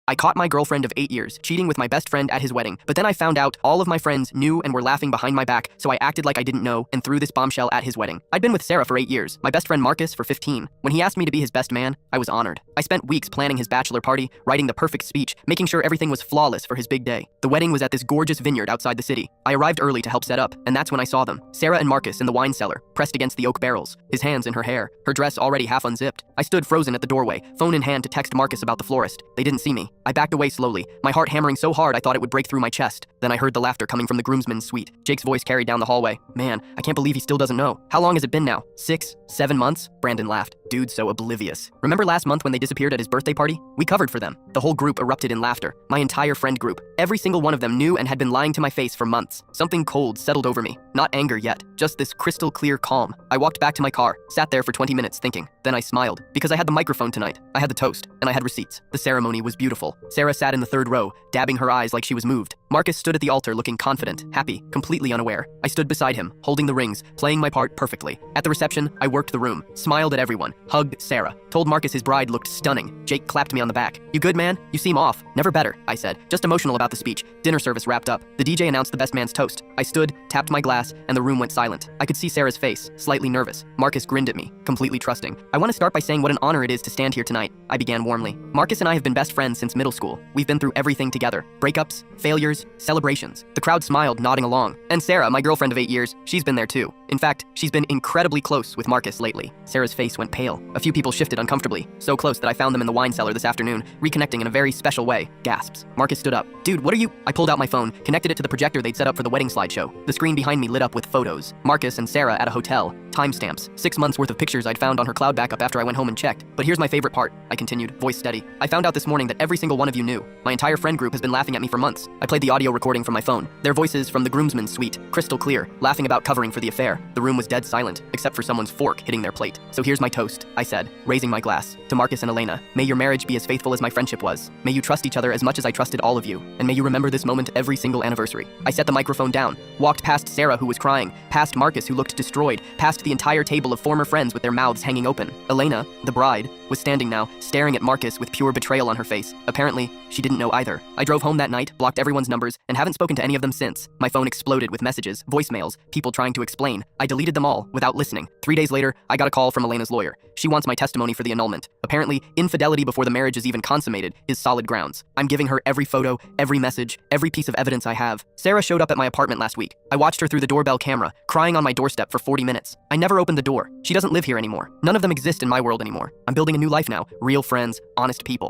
I caught my girlfriend of 8 years cheating with my best friend at his wedding, but then I found out all of my friends knew and were laughing behind my back, so I acted like I didn't know and threw this bombshell at his wedding. I'd been with Sarah for 8 years, my best friend Marcus for 15. When he asked me to be his best man, I was honored. I spent weeks planning his bachelor party, writing the perfect speech, making sure everything was flawless for his big day. The wedding was at this gorgeous vineyard outside the city. I arrived early to help set up, and that's when I saw them. Sarah and Marcus in the wine cellar, pressed against the oak barrels, his hands in her hair, her dress already half unzipped. I stood frozen at the doorway, phone in hand to text Marcus about the florist. They didn't see me. I backed away slowly, my heart hammering so hard I thought it would break through my chest. Then I heard the laughter coming from the groomsmen's suite. Jake's voice carried down the hallway. Man, I can't believe he still doesn't know. How long has it been now? 6, 7 months? Brandon laughed. Dude's so oblivious. Remember last month when they disappeared at his birthday party? We covered for them. The whole group erupted in laughter. My entire friend group. Every single one of them knew and had been lying to my face for months. Something cold settled over me. Not anger yet, just this crystal clear calm. I walked back to my car, sat there for 20 minutes thinking. Then I smiled, because I had the microphone tonight. I had the toast, and I had receipts. The ceremony was beautiful. Sarah sat in the third row, dabbing her eyes like she was moved. Marcus stood at the altar looking confident, happy, completely unaware. I stood beside him, holding the rings, playing my part perfectly. At the reception, I worked the room, smiled at everyone, hugged Sarah, told Marcus his bride looked stunning. Jake clapped me on the back. You good, man? You seem off. Never better, I said, just emotional about the speech. Dinner service wrapped up. The DJ announced the best man's toast. I stood, tapped my glass, and the room went silent. I could see Sarah's face, slightly nervous. Marcus grinned at me, completely trusting. I want to start by saying what an honor it is to stand here tonight, I began warmly. Marcus and I have been best friends since middle school. We've been through everything together. Breakups, failures, celebrations. The crowd smiled, nodding along. And Sarah, my girlfriend of 8 years, she's been there too. In fact, she's been incredibly close with Marcus lately. Sarah's face went pale. A few people shifted uncomfortably, so close that I found them in the wine cellar this afternoon, reconnecting in a very special way. Gasps. Marcus stood up. Dude, what are you? I pulled out my phone, connected it to the projector they'd set up for the wedding slideshow. The screen behind me lit up with photos. Marcus and Sarah at a hotel. Timestamps. 6 months worth of pictures I'd found on her cloud backup after I went home and checked. But here's my favorite part, I continued, voice steady. I found out this morning that every single one of you knew. My entire friend group has been laughing at me for months. I played the audio recording from my phone. Their voices from the groomsmen's suite, crystal clear, laughing about covering for the affair. The room was dead silent, except for someone's fork hitting their plate. So here's my toast, I said, raising my glass. To Marcus and Elena, may your marriage be as faithful as my friendship was. May you trust each other as much as I trusted all of you. And may you remember this moment every single anniversary. I set the microphone down, walked past Sarah who was crying, past Marcus who looked destroyed, past the entire table of former friends with their mouths hanging open. Elena, the bride, was standing now, staring at Marcus with pure betrayal on her face. Apparently, she didn't know either. I drove home that night, blocked everyone's numbers, and haven't spoken to any of them since. My phone exploded with messages, voicemails, people trying to explain. I deleted them all, without listening. 3 days later, I got a call from Elena's lawyer. She wants my testimony for the annulment. Apparently, infidelity before the marriage is even consummated is solid grounds. I'm giving her every photo, every message, every piece of evidence I have. Sarah showed up at my apartment last week. I watched her through the doorbell camera, crying on my doorstep for 40 minutes. I never opened the door. She doesn't live here anymore. None of them exist in my world anymore. I'm building a new life now. Real friends, honest people.